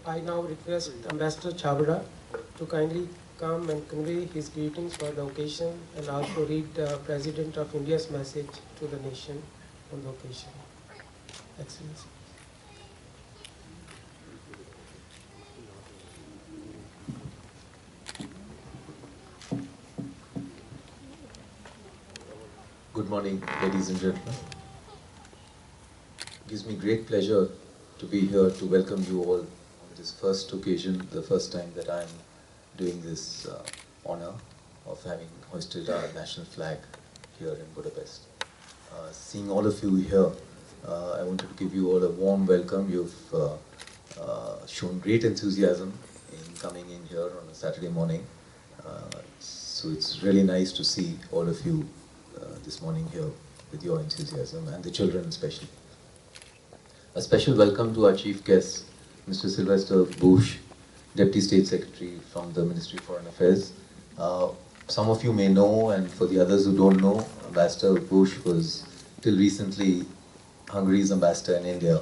I now request Ambassador Chabra to kindly come and convey his greetings for the occasion and also read the President of India's message to the nation on the occasion. Excellency. Good morning, ladies and gentlemen. It gives me great pleasure to be here to welcome you all on this first occasion, the first time that I'm doing this honor of having hoisted our national flag here in Budapest. Seeing all of you here, I wanted to give you all a warm welcome. You've shown great enthusiasm in coming in here on a Saturday morning. So it's really nice to see all of you this morning here with your enthusiasm, and the children especially. A special welcome to our chief guest, Mr. Sylvester Bush, Deputy State Secretary from the Ministry of Foreign Affairs. Some of you may know, and for the others who don't know, Ambassador Bush was till recently Hungary's ambassador in India,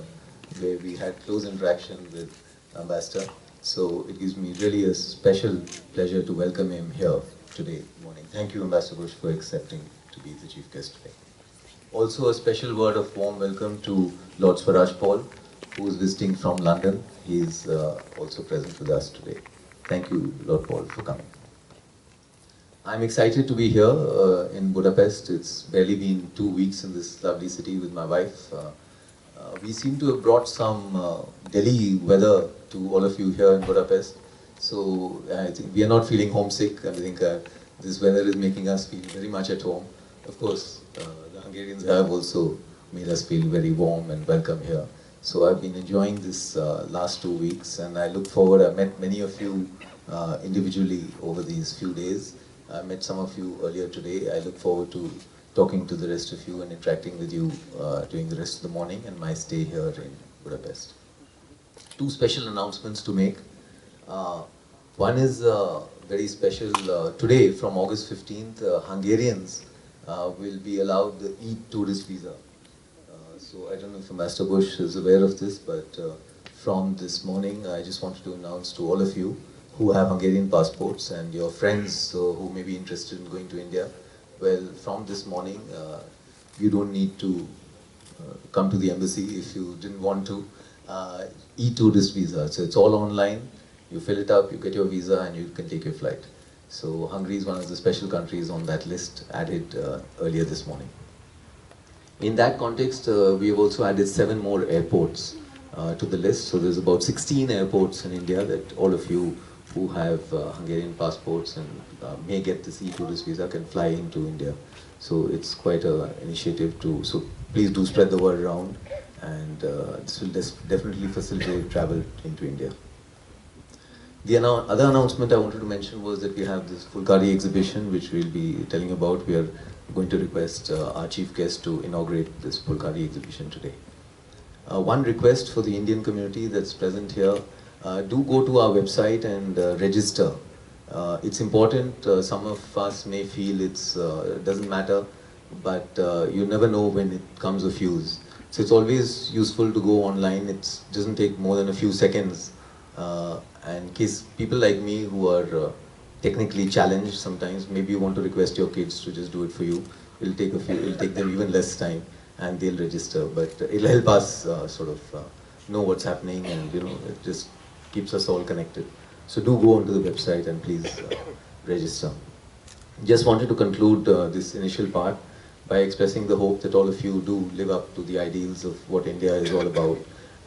where we had close interaction with Ambassador. So it gives me really a special pleasure to welcome him here today morning. Thank you, Ambassador Bush, for accepting to be the chief guest today. Also, a special word of warm welcome to Lord Swaraj Paul, who is visiting from London. He is also present with us today. Thank you, Lord Paul, for coming. I'm excited to be here in Budapest. It's barely been 2 weeks in this lovely city with my wife. We seem to have brought some Delhi weather to all of you here in Budapest. So I think we are not feeling homesick. I think this weather is making us feel very much at home. Of course, the Hungarians have also made us feel very warm and welcome here. So I've been enjoying this last 2 weeks, and I look forward. I've met many of you individually over these few days. I met some of you earlier today. I look forward to talking to the rest of you and interacting with you during the rest of the morning and my stay here in Budapest. Two special announcements to make. One is very special. Today, from August 15th, Hungarians will be allowed the e-tourist visa. So I don't know if Ambassador Bush is aware of this, but from this morning, I just wanted to announce to all of you who have Hungarian passports and your friends who may be interested in going to India. Well, from this morning, you don't need to come to the embassy if you didn't want to. E-tourist visa, so it's all online. You fill it up, you get your visa, and you can take your flight. So Hungary is one of the special countries on that list added earlier this morning. In that context, we have also added 7 more airports to the list. So there's about 16 airports in India that all of you who have Hungarian passports and may get this e-tourist visa can fly into India. So it's quite an initiative to, so please do spread the word around, and this will definitely facilitate travel into India. The other announcement I wanted to mention was that we have this Fulkari exhibition, which we'll be telling about. We are going to request our chief guest to inaugurate this Fulkari exhibition today. One request for the Indian community that's present here, do go to our website and register. It's important. Some of us may feel it doesn't matter, but you never know when it comes of use. So it's always useful to go online. It doesn't take more than a few seconds. And in case people like me who are technically challenged sometimes, maybe you want to request your kids to just do it for you. It'll take them even less time, and they'll register. But it'll help us sort of know what's happening, and it just keeps us all connected. So do go onto the website and please register. Just wanted to conclude this initial part by expressing the hope that all of you do live up to the ideals of what India is all about.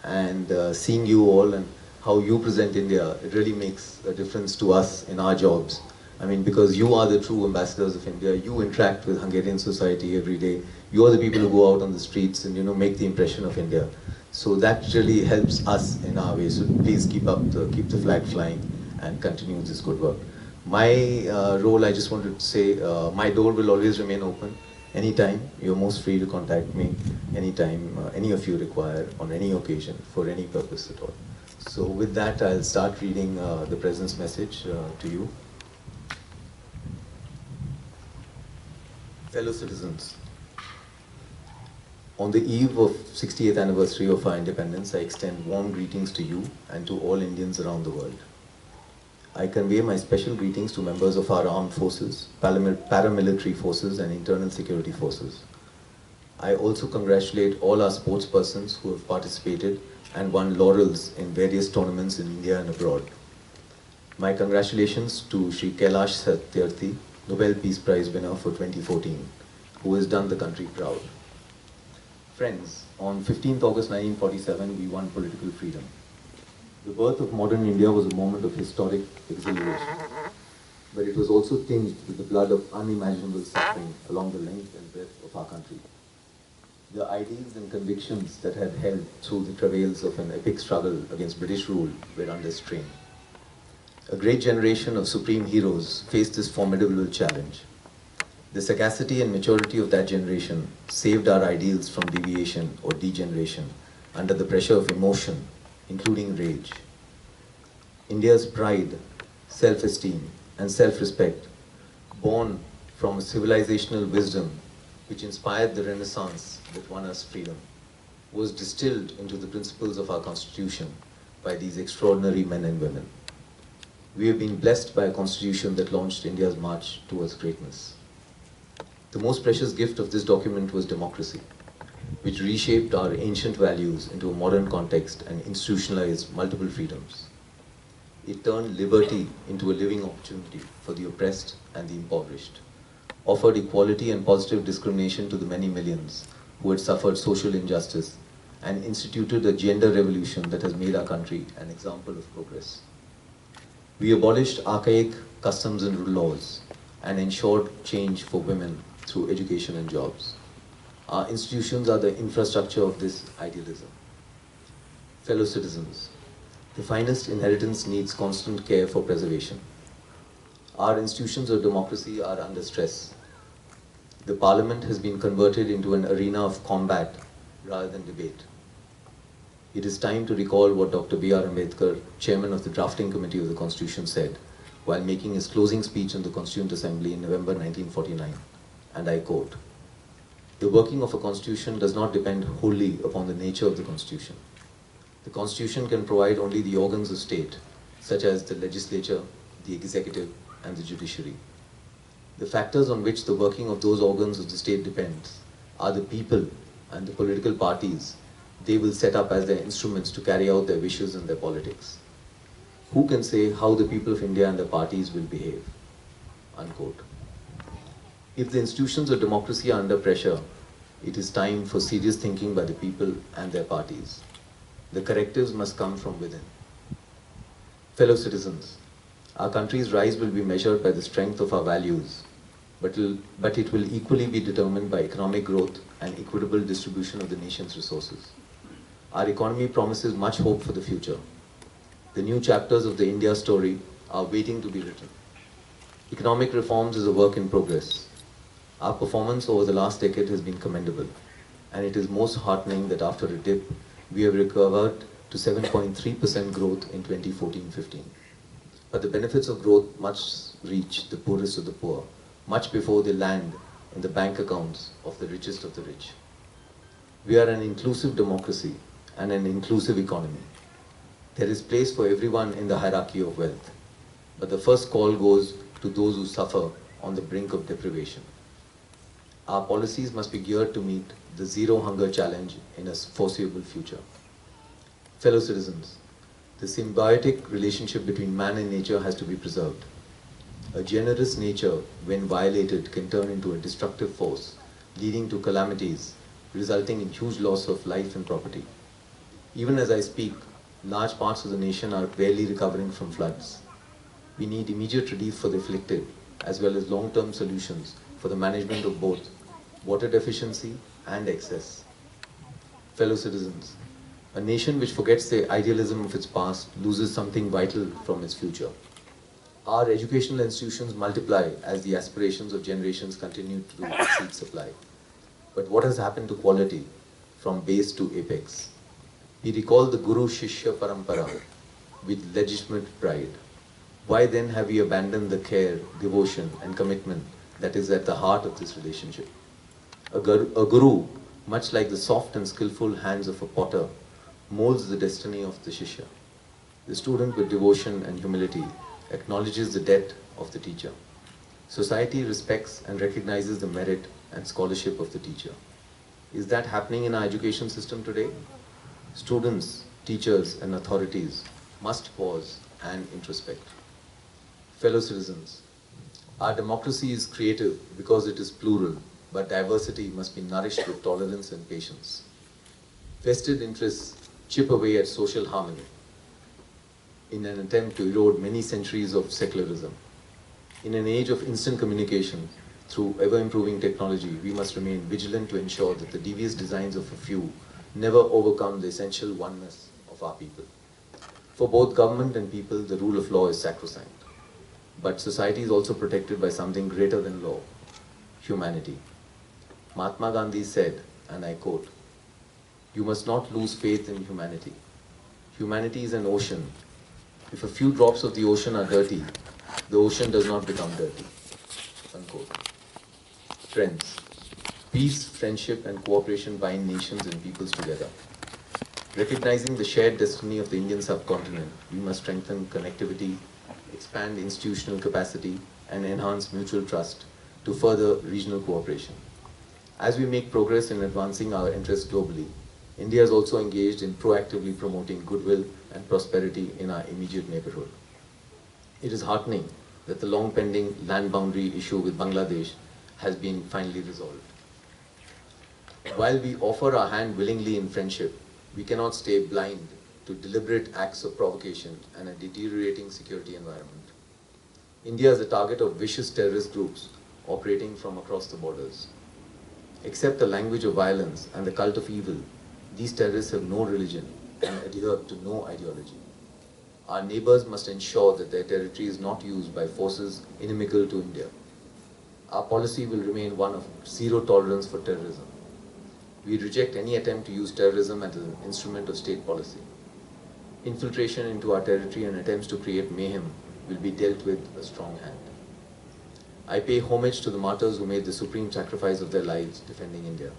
And seeing you all and how you present India, it really makes a difference to us in our jobs. I mean, because you are the true ambassadors of India. You interact with Hungarian society every day. You are the people who go out on the streets and make the impression of India. So that really helps us in our way. So please keep the flag flying and continue this good work. My role, I just wanted to say, my door will always remain open. Anytime, you're most free to contact me. Anytime, any of you require, on any occasion, for any purpose at all. So with that, I'll start reading the President's message to you. Fellow citizens, on the eve of 60th anniversary of our independence, I extend warm greetings to you and to all Indians around the world. I convey my special greetings to members of our armed forces, paramilitary forces and internal security forces. I also congratulate all our sports persons who have participated and won laurels in various tournaments in India and abroad. My congratulations to Shri Kailash Satyarthi, Nobel Peace Prize winner for 2014, who has done the country proud. Friends, on 15th August 1947, we won political freedom. The birth of modern India was a moment of historic exhilaration, but it was also tinged with the blood of unimaginable suffering along the length and breadth of our country. The ideals and convictions that had held through the travails of an epic struggle against British rule were under strain. A great generation of supreme heroes faced this formidable challenge. The sagacity and maturity of that generation saved our ideals from deviation or degeneration under the pressure of emotion, including rage. India's pride, self-esteem, and self-respect, born from a civilizational wisdom which inspired the Renaissance that won us freedom, was distilled into the principles of our Constitution by these extraordinary men and women. We have been blessed by a constitution that launched India's march towards greatness. The most precious gift of this document was democracy, which reshaped our ancient values into a modern context and institutionalized multiple freedoms. It turned liberty into a living opportunity for the oppressed and the impoverished, offered equality and positive discrimination to the many millions who had suffered social injustice, and instituted a gender revolution that has made our country an example of progress. We abolished archaic customs and laws and ensured change for women through education and jobs. Our institutions are the infrastructure of this idealism. Fellow citizens, the finest inheritance needs constant care for preservation. Our institutions of democracy are under stress. The parliament has been converted into an arena of combat rather than debate. It is time to recall what Dr. B.R. Ambedkar, chairman of the drafting committee of the Constitution, said while making his closing speech in the Constituent Assembly in November 1949, and I quote, "The working of a constitution does not depend wholly upon the nature of the constitution. The constitution can provide only the organs of state, such as the legislature, the executive, and the judiciary. The factors on which the working of those organs of the state depends are the people and the political parties they will set up as their instruments to carry out their wishes and their politics. Who can say how the people of India and their parties will behave?" Unquote. If the institutions of democracy are under pressure, it is time for serious thinking by the people and their parties. The correctives must come from within. Fellow citizens, our country's rise will be measured by the strength of our values, but it will equally be determined by economic growth and equitable distribution of the nation's resources. Our economy promises much hope for the future. The new chapters of the India story are waiting to be written. Economic reforms is a work in progress. Our performance over the last decade has been commendable, and it is most heartening that after a dip, we have recovered to 7.3% growth in 2014-15. But the benefits of growth must reach the poorest of the poor, much before they land in the bank accounts of the richest of the rich. We are an inclusive democracy and an inclusive economy. There is place for everyone in the hierarchy of wealth, but the first call goes to those who suffer on the brink of deprivation. Our policies must be geared to meet the zero hunger challenge in a foreseeable future. Fellow citizens, the symbiotic relationship between man and nature has to be preserved. A generous nature, when violated, can turn into a destructive force, leading to calamities, resulting in huge loss of life and property. Even as I speak, large parts of the nation are barely recovering from floods. We need immediate relief for the afflicted, as well as long-term solutions for the management of both water deficiency and excess. Fellow citizens, a nation which forgets the idealism of its past loses something vital from its future. Our educational institutions multiply as the aspirations of generations continue to exceed supply. But what has happened to quality from base to apex? We recall the Guru Shishya Parampara with legitimate pride. Why then have we abandoned the care, devotion, and commitment that is at the heart of this relationship? A guru, much like the soft and skillful hands of a potter, molds the destiny of the Shishya. The student with devotion and humility acknowledges the debt of the teacher. Society respects and recognizes the merit and scholarship of the teacher. Is that happening in our education system today? Students, teachers, and authorities must pause and introspect. Fellow citizens, our democracy is creative because it is plural, but diversity must be nourished with tolerance and patience. Vested interests chip away at social harmony in an attempt to erode many centuries of secularism. In an age of instant communication, through ever-improving technology, we must remain vigilant to ensure that the devious designs of a few never overcome the essential oneness of our people. For both government and people, the rule of law is sacrosanct. But society is also protected by something greater than law, humanity. Mahatma Gandhi said, and I quote, "You must not lose faith in humanity. Humanity is an ocean. If a few drops of the ocean are dirty, the ocean does not become dirty." Unquote. Friends, peace, friendship, and cooperation bind nations and peoples together. Recognizing the shared destiny of the Indian subcontinent, we must strengthen connectivity, expand institutional capacity, and enhance mutual trust to further regional cooperation. As we make progress in advancing our interests globally, India is also engaged in proactively promoting goodwill and prosperity in our immediate neighborhood. It is heartening that the long-pending land boundary issue with Bangladesh has been finally resolved. While we offer our hand willingly in friendship, we cannot stay blind to deliberate acts of provocation and a deteriorating security environment. India is a target of vicious terrorist groups operating from across the borders. Except the language of violence and the cult of evil, these terrorists have no religion and adhere to no ideology. Our neighbors must ensure that their territory is not used by forces inimical to India. Our policy will remain one of zero tolerance for terrorism. We reject any attempt to use terrorism as an instrument of state policy. Infiltration into our territory and attempts to create mayhem will be dealt with a strong hand. I pay homage to the martyrs who made the supreme sacrifice of their lives defending India.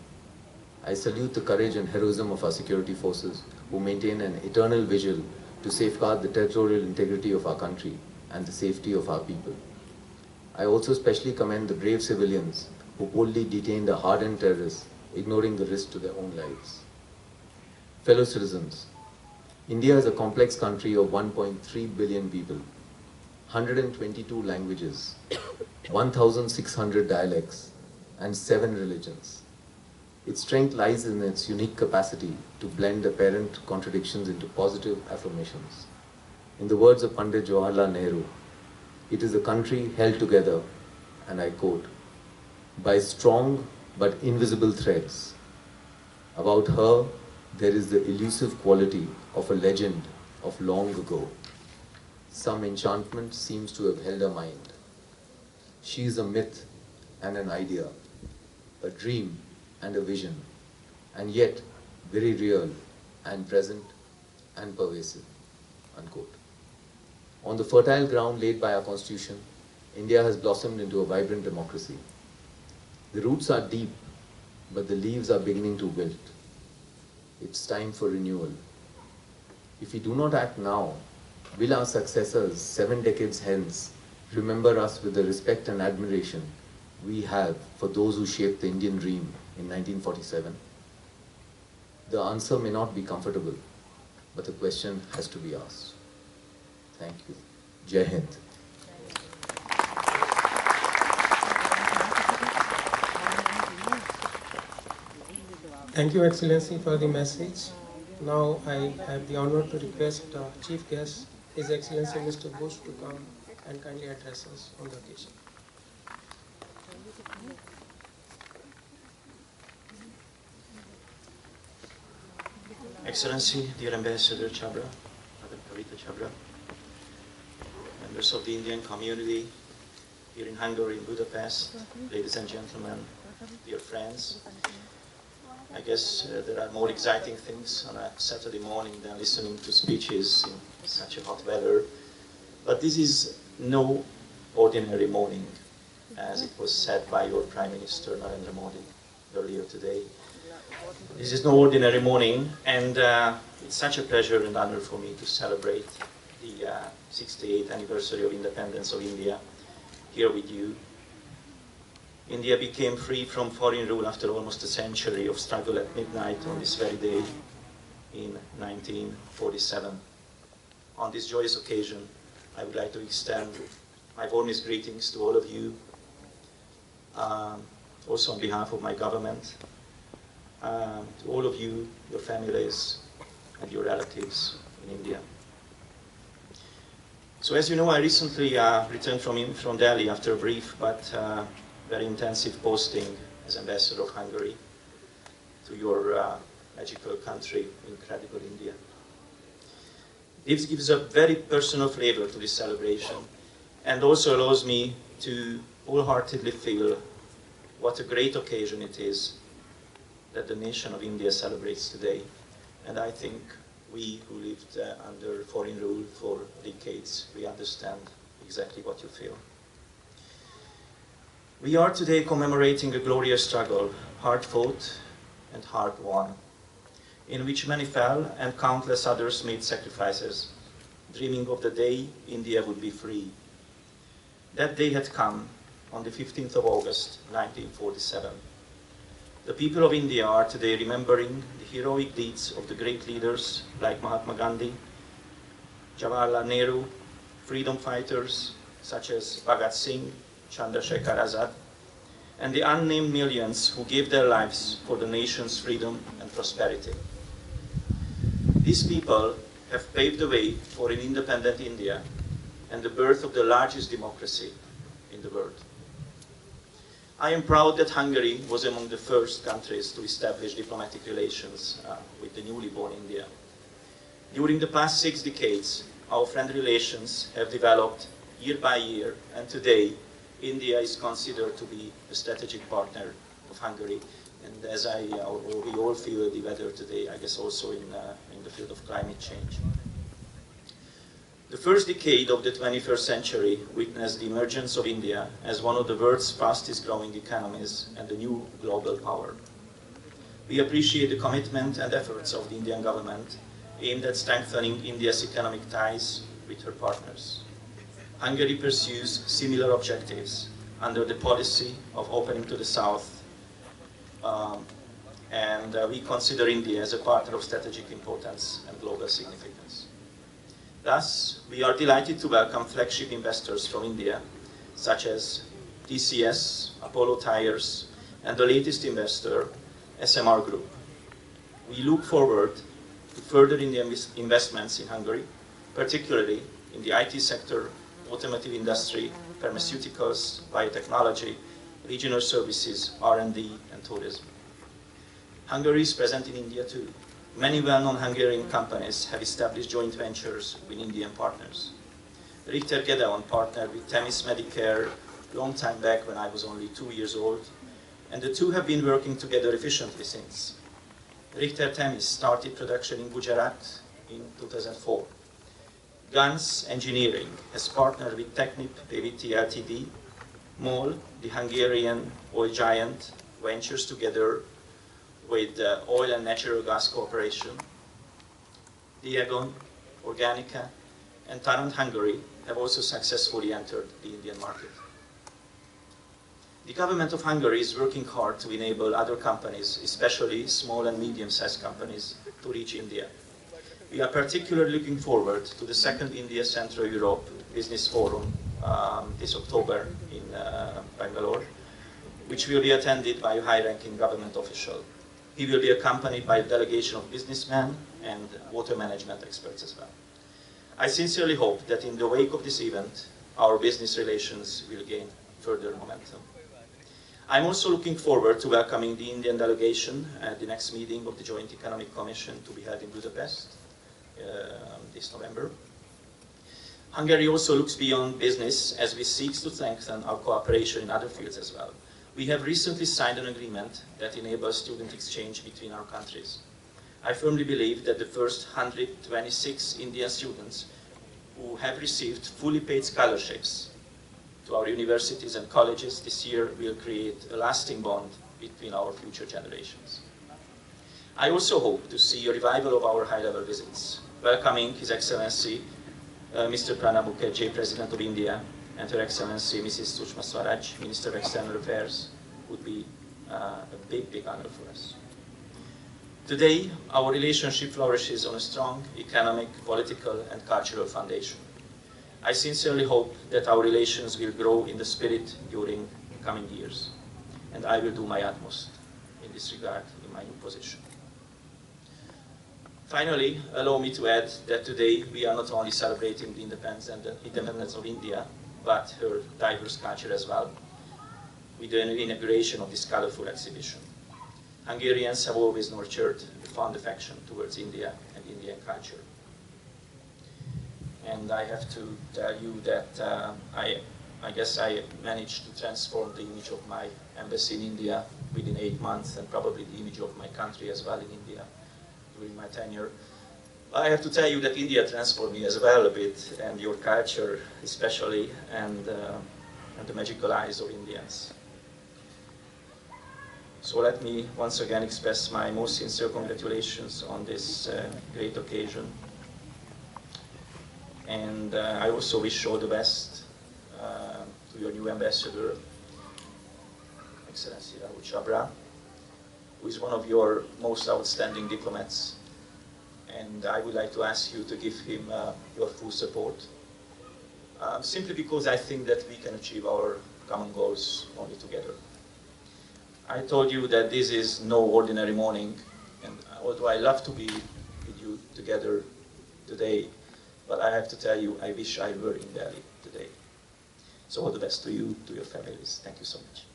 I salute the courage and heroism of our security forces who maintain an eternal vigil to safeguard the territorial integrity of our country and the safety of our people. I also specially commend the brave civilians who boldly detained a hardened terrorist, ignoring the risk to their own lives. Fellow citizens, India is a complex country of 1.3 billion people, 122 languages, 1,600 dialects, and 7 religions. Its strength lies in its unique capacity to blend apparent contradictions into positive affirmations. In the words of Pandit Jawaharlal Nehru, it is a country held together, and I quote, by strong but invisible threads. About her, there is the elusive quality of a legend of long ago. Some enchantment seems to have held her mind. She is a myth and an idea, a dream and a vision, and yet very real and present and pervasive, unquote. On the fertile ground laid by our constitution, India has blossomed into a vibrant democracy. The roots are deep, but the leaves are beginning to wilt. It's time for renewal. If we do not act now, will our successors 7 decades hence remember us with the respect and admiration we have for those who shaped the Indian dream in 1947? The answer may not be comfortable, but the question has to be asked. Thank you. Jai Hind. Thank you, Excellency, for the message. Now I have the honor to request Chief Guest, His Excellency Mr. Bush, to come and kindly address us on the occasion. Excellency, dear Ambassador Chabra, Madam Kavita Chabra, members of the Indian community here in Hungary, in Budapest, ladies and gentlemen, dear friends. I guess there are more exciting things on a Saturday morning than listening to speeches in such a hot weather. But this is no ordinary morning, as it was said by your Prime Minister Narendra Modi earlier today. This is no ordinary morning, and it's such a pleasure and honor for me to celebrate the 68th anniversary of independence of India here with you. India became free from foreign rule after almost a century of struggle at midnight on this very day in 1947. On this joyous occasion, I would like to extend my warmest greetings to all of you, also on behalf of my government, to all of you, your families, and your relatives in India. So as you know, I recently returned from Delhi after a brief but very intensive posting as Ambassador of Hungary to your magical country, incredible India. This gives a very personal flavor to this celebration and also allows me to wholeheartedly feel what a great occasion it is that the nation of India celebrates today. And I think we who lived under foreign rule for decades, we understand exactly what you feel. We are today commemorating a glorious struggle, hard fought and hard won. in which many fell and countless others made sacrifices, dreaming of the day India would be free. That day had come on the 15th of August, 1947. The people of India are today remembering the heroic deeds of the great leaders like Mahatma Gandhi, Jawaharlal Nehru, freedom fighters such as Bhagat Singh, Chandrasekhar Azad, and the unnamed millions who gave their lives for the nation's freedom and prosperity. These people have paved the way for an independent India and the birth of the largest democracy in the world. I am proud that Hungary was among the first countries to establish diplomatic relations with the newly born India. During the past 6 decades, our friendly relations have developed year by year, and today, India is considered to be a strategic partner of Hungary. And as we all feel the weather today, I guess also in the field of climate change. The first decade of the 21st century witnessed the emergence of India as one of the world's fastest growing economies and a new global power. We appreciate the commitment and efforts of the Indian government aimed at strengthening India's economic ties with her partners. Hungary pursues similar objectives under the policy of opening to the South, and we consider India as a partner of strategic importance and global significance. Thus, we are delighted to welcome flagship investors from India, such as TCS, Apollo Tyres, and the latest investor, SMR Group. We look forward to further Indian investments in Hungary, particularly in the IT sector, automotive industry, pharmaceuticals, biotechnology, regional services, R&D, and tourism. Hungary is present in India too. Many well-known Hungarian companies have established joint ventures with Indian partners. Richter Gedeon partnered with Themis Medicare a long time back when I was only 2 years old, and the two have been working together efficiently since. Richter Themis started production in Gujarat in 2004. GANS Engineering has partnered with Technip PVT Ltd. MOL, the Hungarian oil giant, ventures together with Oil and Natural Gas Corporation. Diagon, Organica, and Tarant Hungary have also successfully entered the Indian market. The government of Hungary is working hard to enable other companies, especially small and medium-sized companies, to reach India. We are particularly looking forward to the second India Central Europe Business Forum this October in Bangalore, which will be attended by a high-ranking government official. He will be accompanied by a delegation of businessmen and water management experts as well. I sincerely hope that in the wake of this event, our business relations will gain further momentum. I'm also looking forward to welcoming the Indian delegation at the next meeting of the Joint Economic Commission to be held in Budapest this November. Hungary also looks beyond business as we seek to strengthen our cooperation in other fields as well. We have recently signed an agreement that enables student exchange between our countries. I firmly believe that the first 126 Indian students who have received fully paid scholarships to our universities and colleges this year will create a lasting bond between our future generations. I also hope to see a revival of our high-level visits, welcoming His Excellency Mr. Pranab Mukherjee, President of India, and Her Excellency Mrs. Sushma Swaraj, Minister of External Affairs, would be a big honor for us. Today, our relationship flourishes on a strong economic, political, and cultural foundation. I sincerely hope that our relations will grow in the spirit during coming years, and I will do my utmost in this regard in my new position. Finally, allow me to add that today we are not only celebrating the independence of India, but her diverse culture as well, with the inauguration of this colorful exhibition. Hungarians have always nurtured a fond affection towards India and Indian culture. And I have to tell you that I guess I managed to transform the image of my embassy in India within 8 months, and probably the image of my country as well in India during my tenure. I have to tell you that India transformed me as well a bit, and your culture especially, and the magical eyes of Indians. So let me once again express my most sincere congratulations on this great occasion. And I also wish all the best to your new ambassador, Excellency Rahul Chhabra, who is one of your most outstanding diplomats. And I would like to ask you to give him your full support, simply because I think that we can achieve our common goals only together. I told you that this is no ordinary morning, and although I love to be with you together today, but I have to tell you, I wish I were in Delhi today. So all the best to you, to your families. Thank you so much.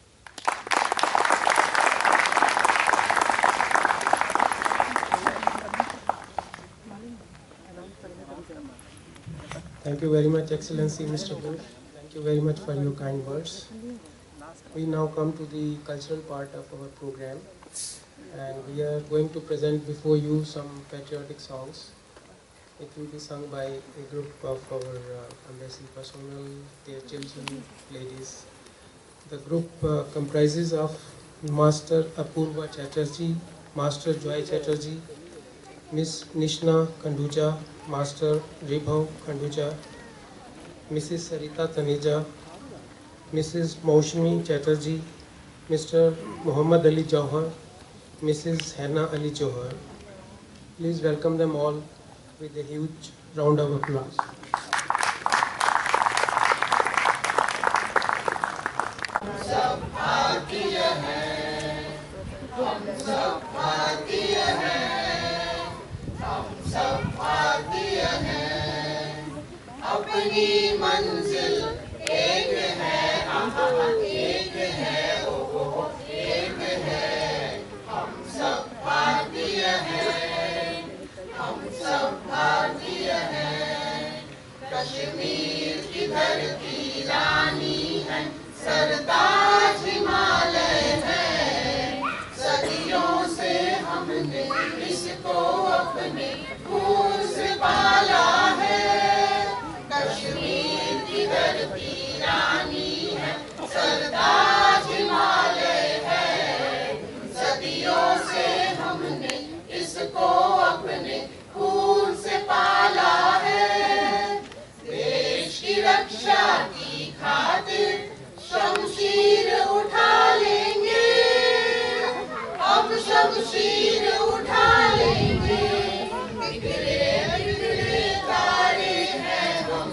Thank you very much, Excellency Mr. Bush. Thank you very much for your kind words. We now come to the cultural part of our program, and we are going to present before you some patriotic songs. It will be sung by a group of our embassy personnel, their children, ladies. The group comprises of Master Apurva Chatterjee, Master Joy Chatterjee, Miss Nishna Kanduja, Master Ribhav Kanduja, Mrs. Sarita Taneja, Mrs. Maushmi Chatterjee, Mr. Muhammad Ali Jauhar, Mrs. Hannah Ali Jauhar. Please welcome them all with a huge round of applause. Kashmir की धरती रानी है, सरताज हिमालय है। सदियों से हमने इसको अपने खून से पाला है। कश्मीर की धरती रानी है, सरताज हिमालय है। सदियों से हमने इसको अपने खून से पाला है। देश की रक्षा की खातिर शमशीर उठा लेंगे, हम शमशीर उठा लेंगे। बिखरे बिखरे तारे हैं हम,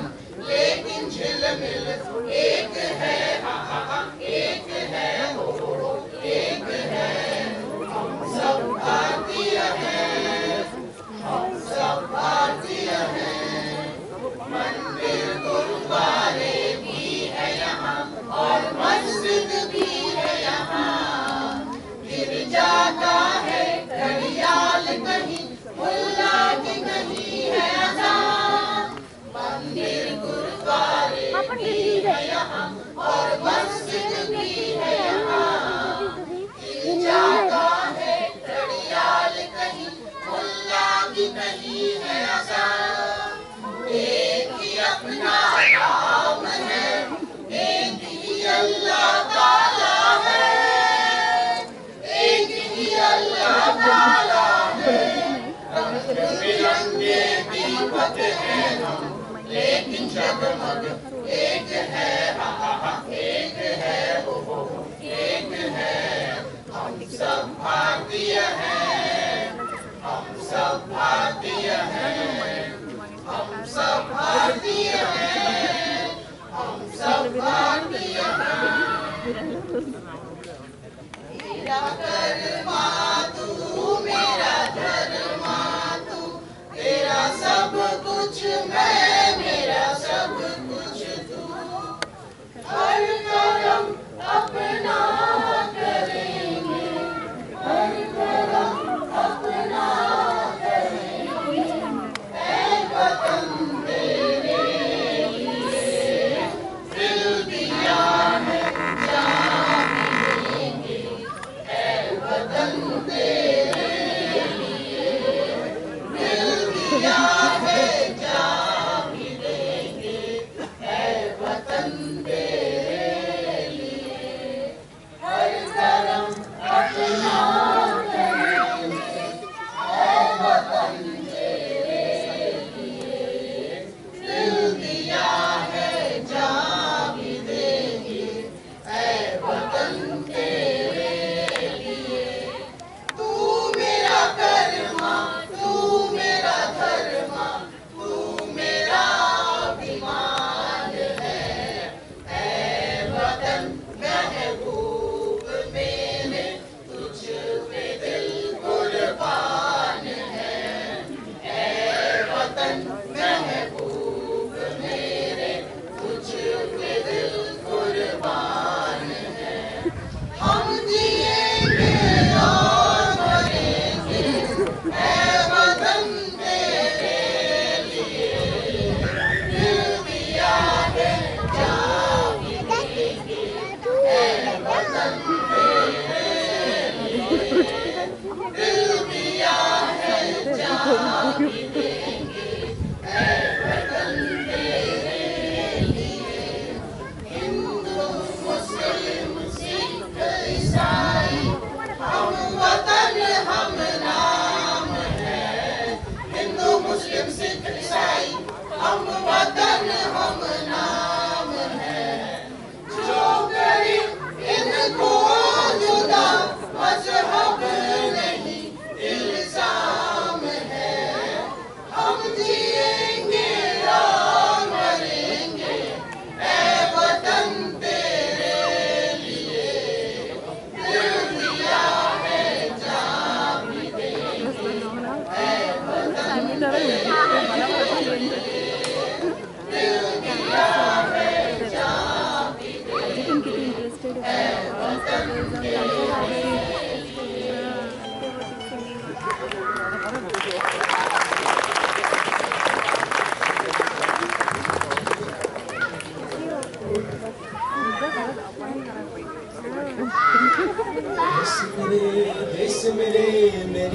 लेकिन झिलमिल एक है, एक है, एक है। हम सब भारतीय हैं, हम सब भारतीय हैं। मंदिर गुरुद्वारे भी है यहाँ और मस्जिद भी है यहाँ। गिरजा का है घड़ियाल कहीं, मुल्ला की नहीं है अज़ान। मंदिर गुरुद्वारे भी है यहाँ और मस्जिद भी है यहाँ। गिरजा का है घड़ियाल कहीं, मुल्ला की नहीं है अज़ान। एक ही अपना नाम है, एक ही अल्लाह ताला है, एक ही अल्लाह ताला है। रंग बिरंगे दीपक हैं हम, लेकिन जगमग एक है, एक है, एक है। हम सब भारतीय हैं, हम सब भारतीय हैं, हम सब भारतीय हैं, हम सब भारतीय हैं। मेरा कर्मा तू, मेरा धर्मा तू, तेरा सब कुछ मैं, मेरा सब कुछ तू। हर करम अपना करेंगे, हर करम अपना करेंगे।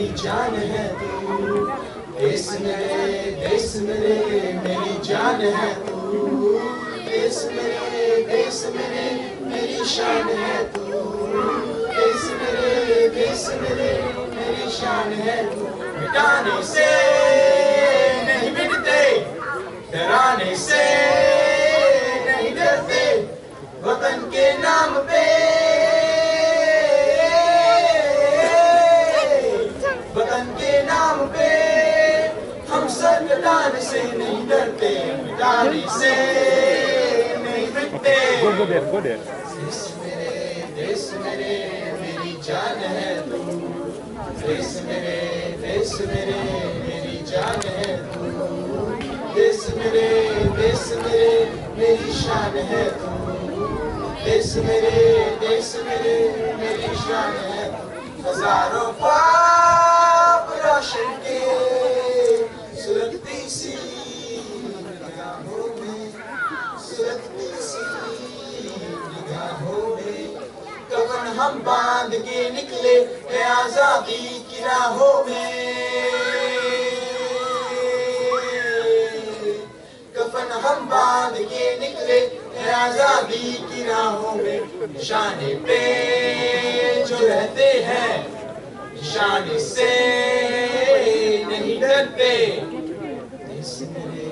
मेरी जान है तू, देश मेरे मेरी जान है तू, देश मेरे मेरी शान है तू, देश मेरे मेरी शान है तू। मिटाने से नहीं मिटते, डराने से नहीं डरते, वतन के नाम पे, वतन के नाम पे हम सर कटाने से नहीं डरते, मिटाने से नहीं मिटते। देश मेरे मेरी जान है तू, देश मेरे मेरी जान है तू, देश मेरे मेरी शान है तू, देश मेरे मेरी शान है तू। हजारों पाप रोशन के सुलगती सी निगाहों में, सुलगती सी निगाहों में, कफन हम बांध के निकले है आजादी की राहों में, कफन हम बांध के निकले है आजादी की राहों में। निशाने पे जो रहते हैं, निशाने से नहीं डरते। देश मेरे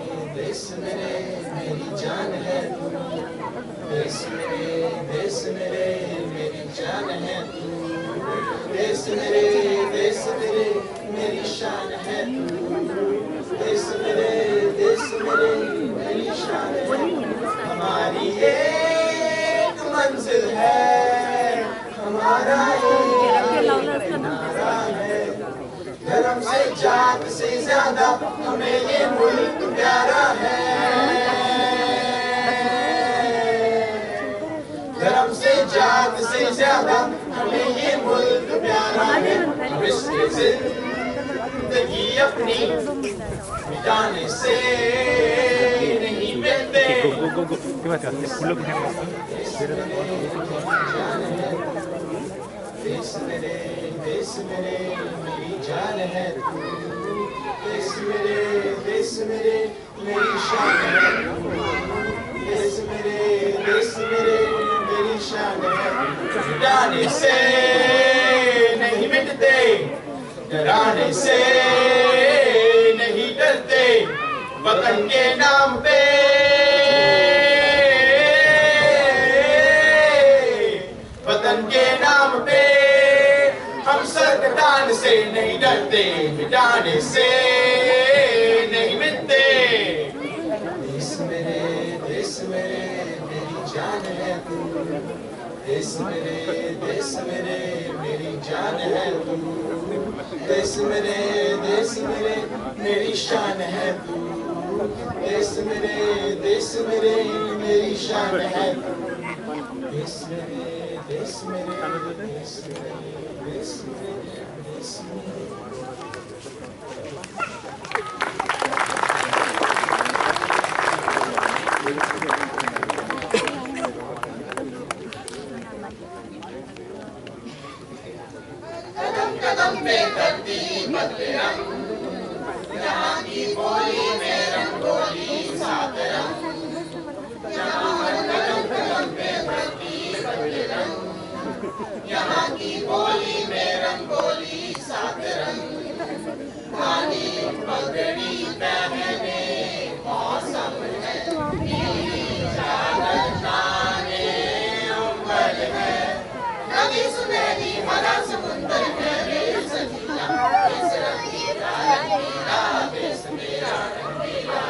मेरी जान है तू, देश मेरे मेरी जान है तू, देश मेरे मेरी शान है तू, देश मेरे मेरी शान है। हमारी एक मंजिल है, हमारा एक नारा है, धर्म से जात से ज्यादा हमें ये मुल्क प्यारा है, धर्म से जात से ज्यादा हमें ये मुल्क प्यारा है। हम इसकी जिंदगी अपनी मिटाने से नहीं मिटते। देश मेरे मेरी जान है तू, देश मेरे मेरी शान है तू, देश मेरे मेरी शान है। मिटाने से नहीं मिटते, डराने से नहीं डरते, वतन के नाम पे, वतन के नाम पे हम सर कटाने से नहीं डरते, मिटाने से नहीं मिटते। देश मेरे मेरी जान है तू, देश मेरे मेरी जान है तू, देश मेरे मेरी शान है तू, देश मेरे मेरी शान है तू। देश मेरे देश मेरे कदम कदम पे धरती बदले रंग, यहाँ की बोली में रंगोली सात रंग, जहाँ हर कदम कदम पे धरती बदले रंग, यहाँ की बोली में रंगोली सात रंग। काली पगड़ी पहने मौसम है, नीली चादर ताने उम्र है, नदी सुनहरी हरा समुंदर है, रेल सजीला देश रंगीला रंगीला, देश मेरा रंगीला,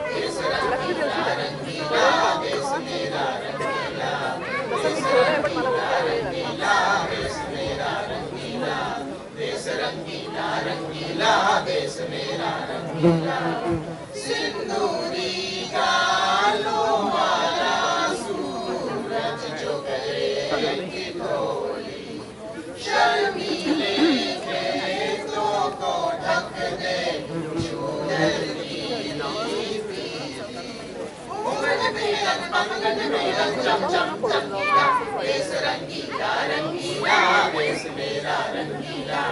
देश रंगीला रंगीला, देश मेरा रंगीला, देश रंगीला रंगीला, देश मेरा रंगीला, देश रंगीला रंगीला, देश मेरा रंगीला। सिंदूरी गालों वाला सूरज जो गए की डोली, शर्मीले खेतों को ढक दे शूरज की पीली, उमड़ बेरंग पगड़ बेरंग चम चम चमकीला, देश रंगीला रंगीला, देश मेरा रंगीला,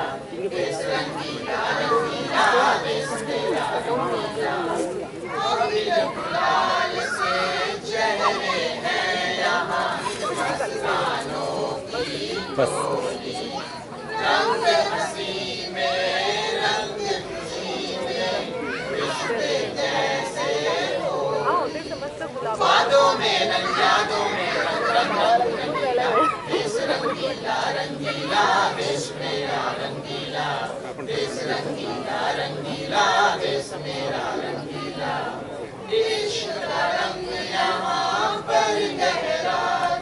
देश रंगीला रंगीला देश मेरा रंगीला अभी गुलाल से चेहरे हैं यहाँ मस्तानों की बोली रंग हंसी में रंग खुशी में रिश्ते जैसे हो बादों में रंग यादों में रंग रंग रंगीला देश रंगीला रंगीला देश मेरा रंगीला देश रंगीला रंगीला देश मेरा रंगीला देश का रंग यहाँ पर गहरा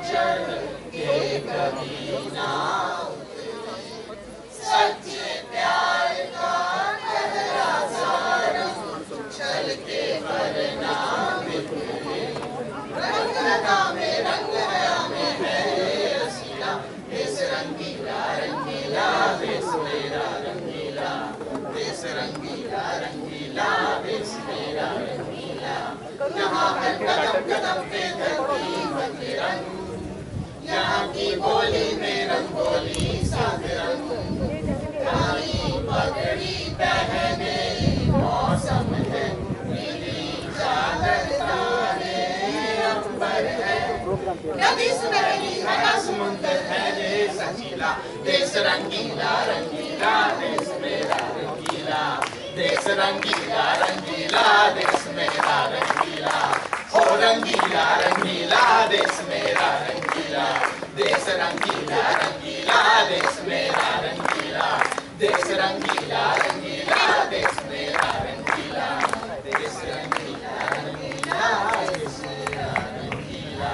चढ़ के कभी ना उतरे सच्चे प्यार का गहरा सारा छलके पर ना बिखरे रंग लगा में रंग गया में है रसीला देश रंगीला रंगीला देश मेरा रंगीला देश रंगीला रंगीला देश मेरा रंगीला यहाँ हर कदम कदम पे धरती बदले रंग यहाँ की बोली में रंगोली साथ रंग काली पगड़ी पहने मौसम है नीली चादर तारे अंबर है नदी सुनहरी हरा समुंदर है देश रंगीला देश रंगीला रंगीला देश मेरा रंगीला देश रंगीला रंगीला देश मेरा रंगीला हो रंगीला रंगीला देश मेरा रंगीला देश रंगीला रंगीला देश मेरा रंगीला देश रंगीला रंगीला देश मेरा रंगीला देश रंगीला रंगीला देश मेरा रंगीला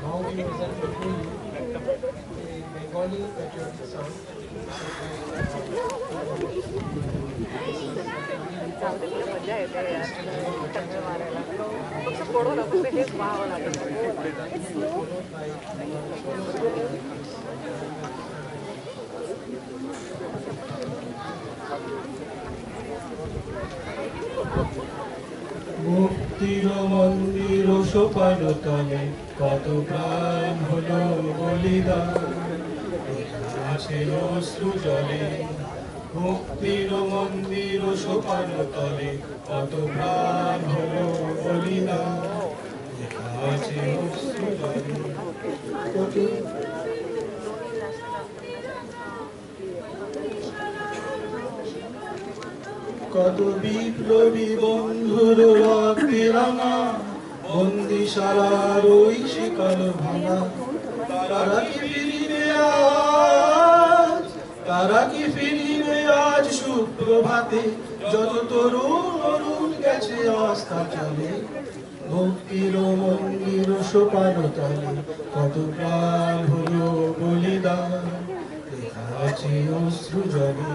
Now we present before you a Bengali patriotic song. मजा येते यार चक्कर मारायला फक्त फोडू नको ते हेच पाहावं लागेल মুক্তির মন্দির সোপান তলে কত প্রাণ হলো বলিদান আছে অশ্রু জলে মুক্তির মন্দির সোপান তলে কত প্রাণ হলো বলিদান আছে অশ্রু জলে কত বিপ্লবী বন্ধুর রক্তে রাঙা বন্দিশালার ওই শিকল ভাঙা তারা কি ফিরিবে আজ তারা কি ফিরিবে আজ সুপ্রভাতে যত তরুণ অরুণ গেছে আস্থা চলে মুক্তির মন্দির সোপান তলে কত প্রাণ হলো বলিদান লেখা আছে অশ্রু জলে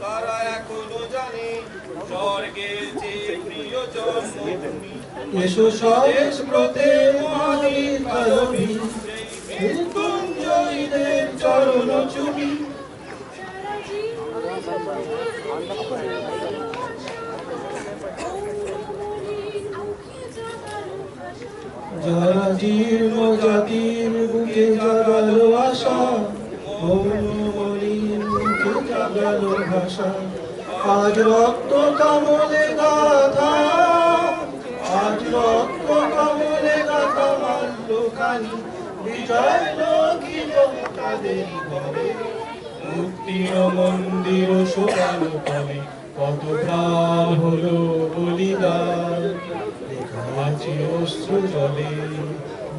তারা এখনো জানে স্বর্গের যে প্রিয় জন্মভূমি এসো স্বদেশ ব্রতে মহাবীর কালবীর মৃত্যুঞ্জয়ীদের চরণ চুমি যারা জীর্ণ জাতির বুকে জাগালো আশা মৌনমলির মুখে জাগালো ভাষা আজ রক্ত কামলে গাথা আজ রক্ত কামলে গাথা মাল্য খানি বিজয় লক্ষ্মী তাদের ঘরে মুক্তির মন্দির সোপান তলে কত প্রাণ হলো বলিদান লেখা আছে অশ্রু জলে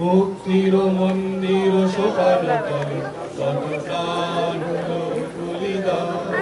মুক্তির মন্দির সোপান তলে কত প্রাণ হলো বলিদান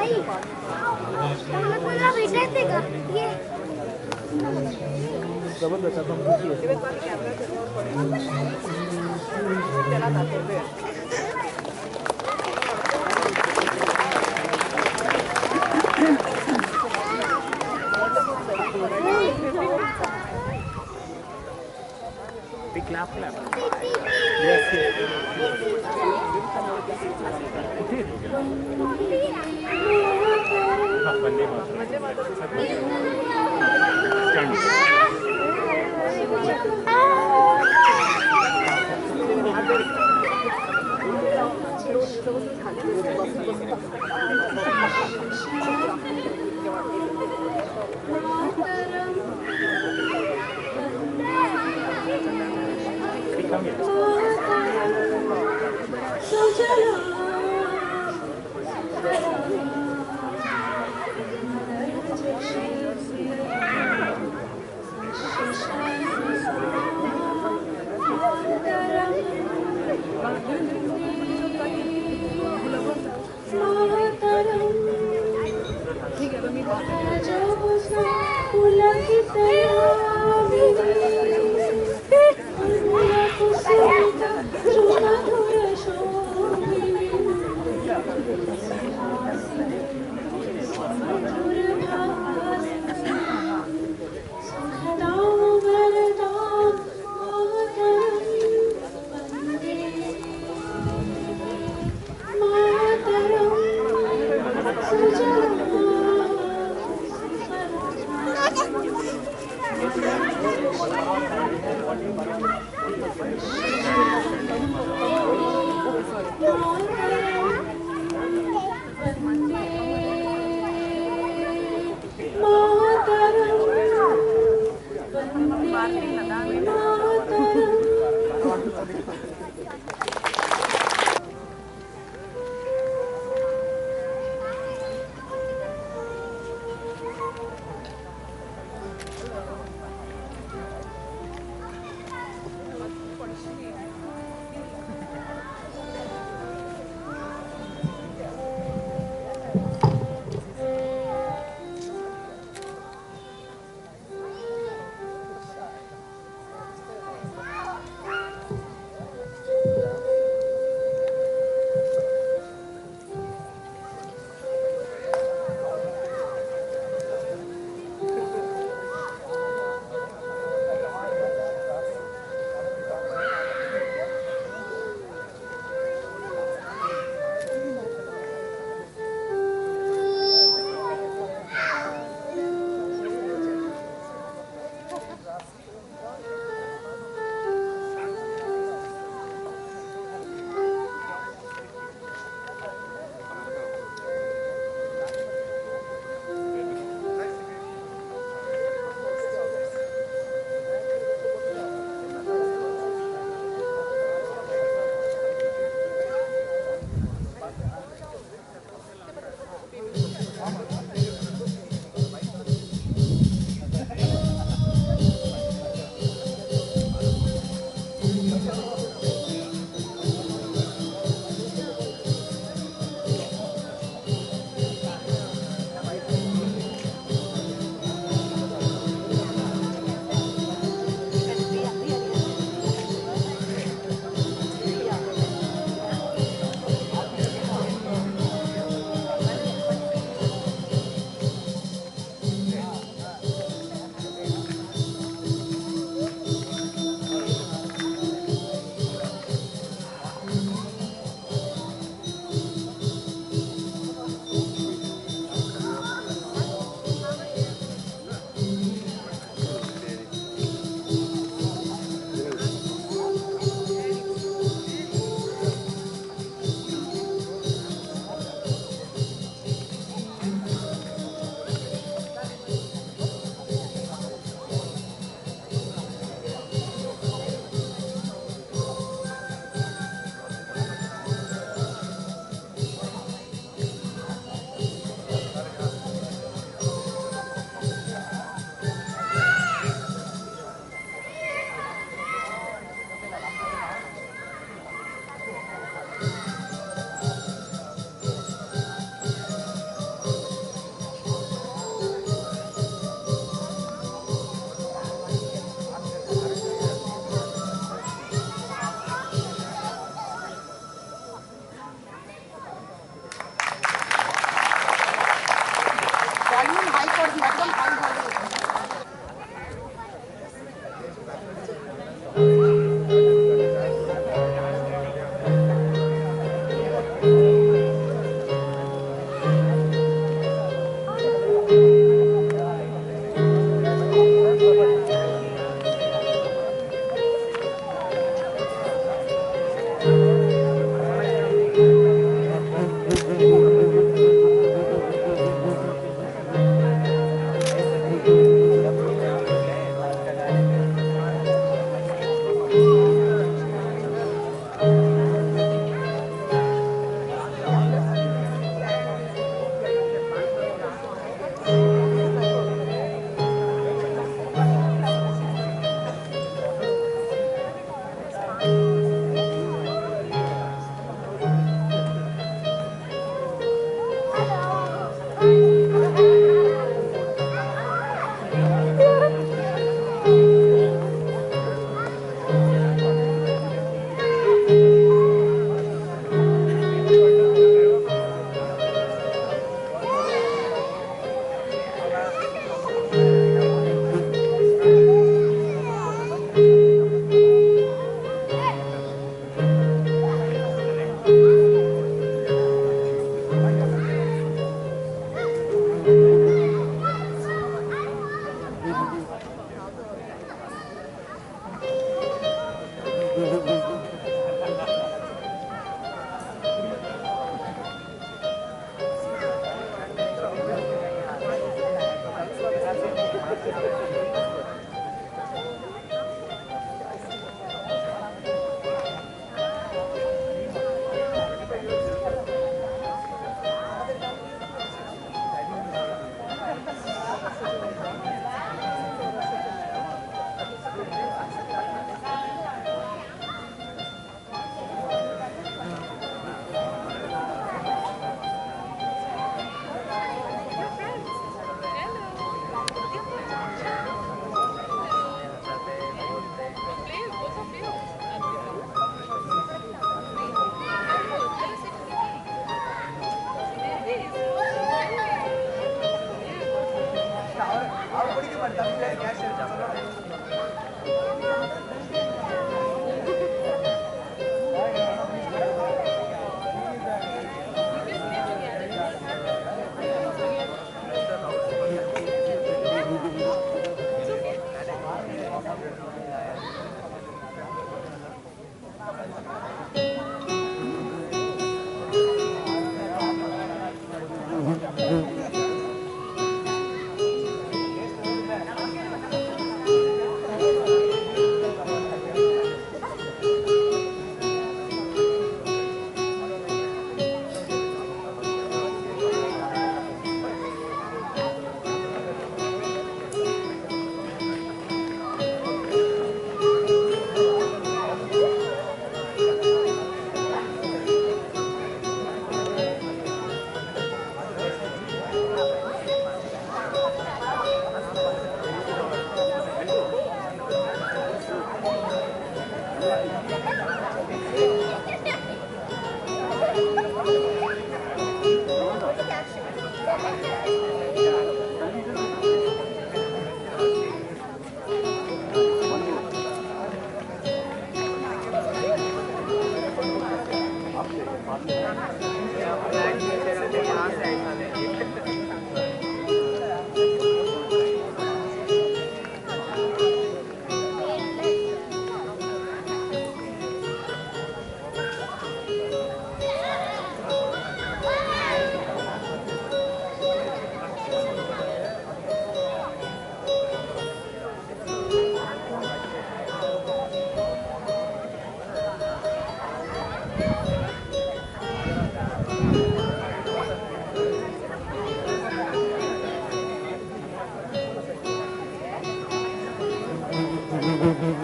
Number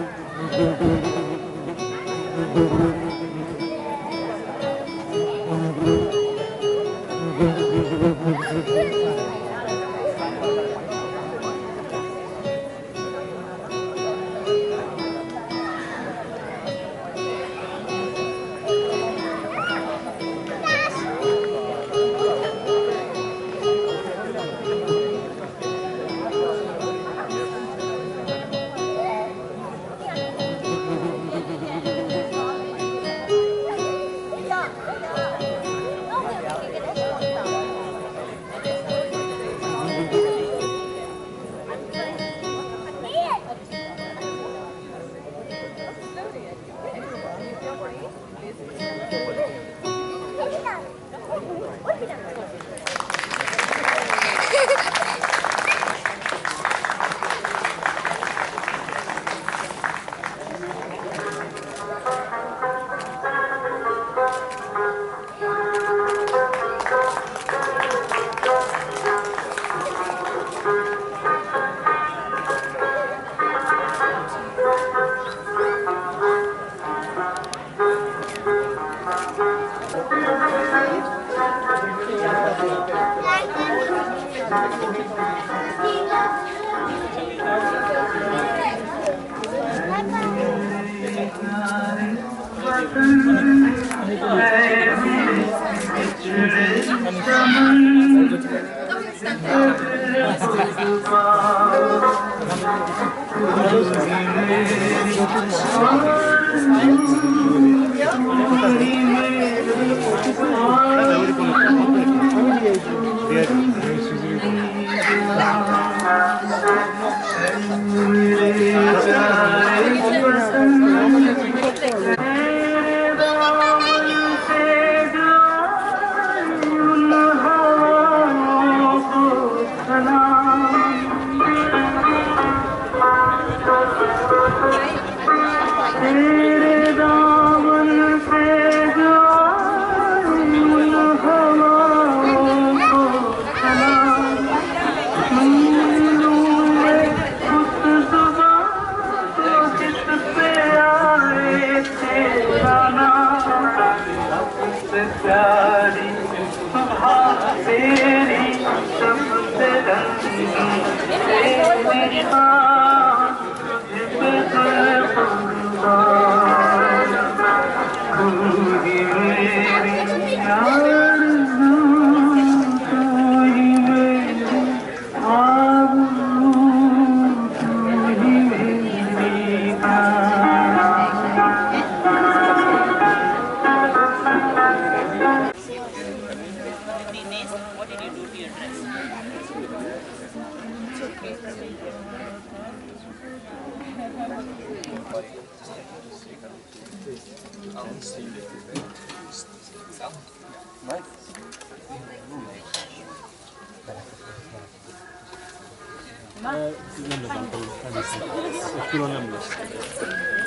1,